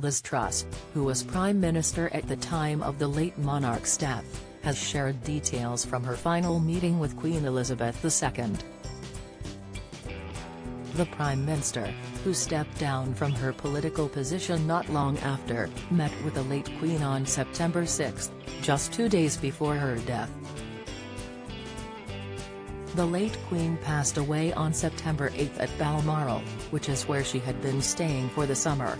Liz Truss, who was Prime Minister at the time of the late monarch's death, has shared details from her final meeting with Queen Elizabeth II. The Prime Minister, who stepped down from her political position not long after, met with the late Queen on September 6, just 2 days before her death. The late Queen passed away on September 8 at Balmoral, which is where she had been staying for the summer.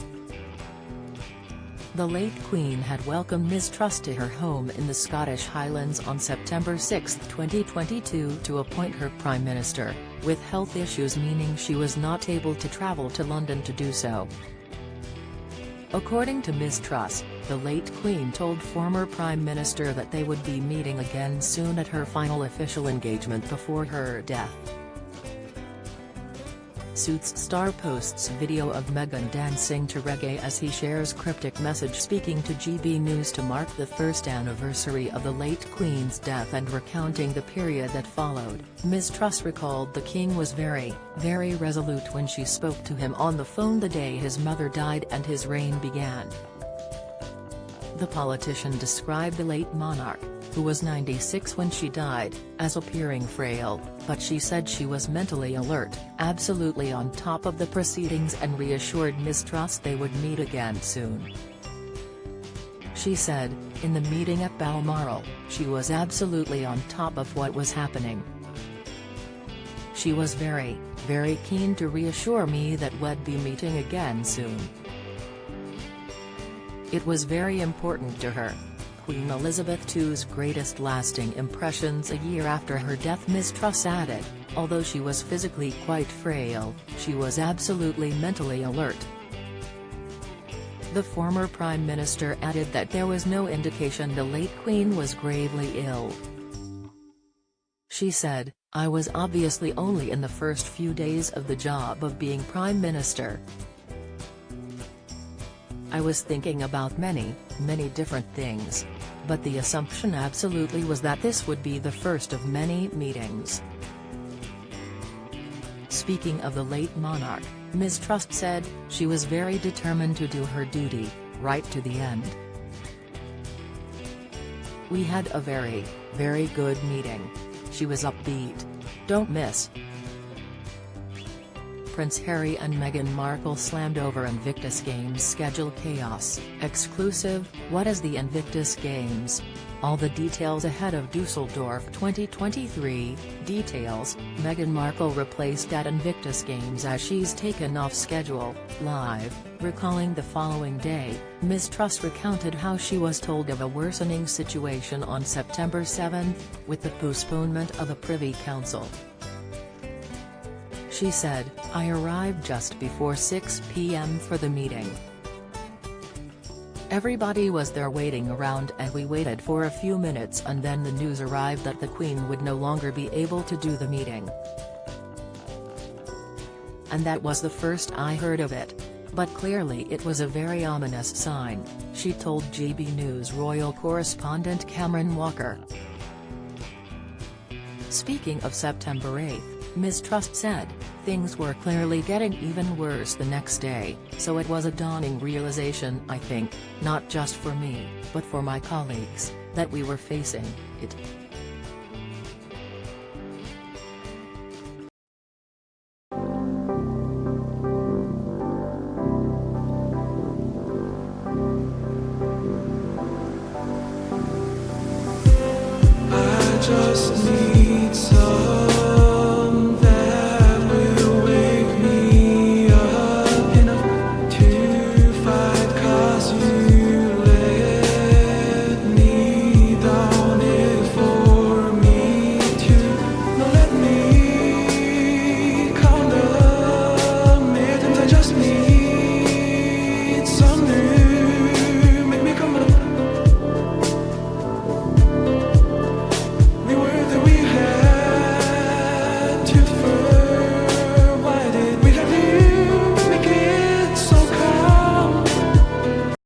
The late Queen had welcomed Ms Truss to her home in the Scottish Highlands on September 6, 2022 to appoint her Prime Minister, with health issues meaning she was not able to travel to London to do so. According to Ms Truss, the late Queen told former Prime Minister that they would be meeting again soon at her final official engagement before her death. Suits star posts video of Meghan dancing to reggae as he shares cryptic message speaking to GB News to mark the first anniversary of the late Queen's death and recounting the period that followed. Ms Truss recalled the King was very, very resolute when she spoke to him on the phone the day his mother died and his reign began. The politician described the late monarch, who was 96 when she died, as appearing frail, but she said she was mentally alert, absolutely on top of the proceedings and reassured Ms Truss they would meet again soon. She said, in the meeting at Balmoral, she was absolutely on top of what was happening. She was very, very keen to reassure me that we'd be meeting again soon. It was very important to her. Queen Elizabeth II's greatest lasting impressions a year after her death. Ms Truss added, although she was physically quite frail, she was absolutely mentally alert. The former Prime Minister added that there was no indication the late Queen was gravely ill. She said, I was obviously only in the first few days of the job of being Prime Minister. I was thinking about many, many different things. But the assumption absolutely was that this would be the first of many meetings. Speaking of the late monarch, Ms Truss said, she was very determined to do her duty, right to the end. We had a very, very good meeting. She was upbeat. Don't miss. Prince Harry and Meghan Markle slammed over Invictus Games schedule chaos. Exclusive, what is the Invictus Games? All the details ahead of Dusseldorf 2023. Details, Meghan Markle replaced at Invictus Games as she's taken off schedule. Live, recalling the following day, Ms Truss recounted how she was told of a worsening situation on September 7, with the postponement of a Privy Council. She said, I arrived just before 6 p.m. for the meeting. Everybody was there waiting around and we waited for a few minutes and then the news arrived that the Queen would no longer be able to do the meeting. And that was the first I heard of it. But clearly it was a very ominous sign, she told GB News royal correspondent Cameron Walker. Speaking of September 8, Ms Truss said, things were clearly getting even worse the next day, so it was a dawning realization I think, not just for me, but for my colleagues, that we were facing it. I just need some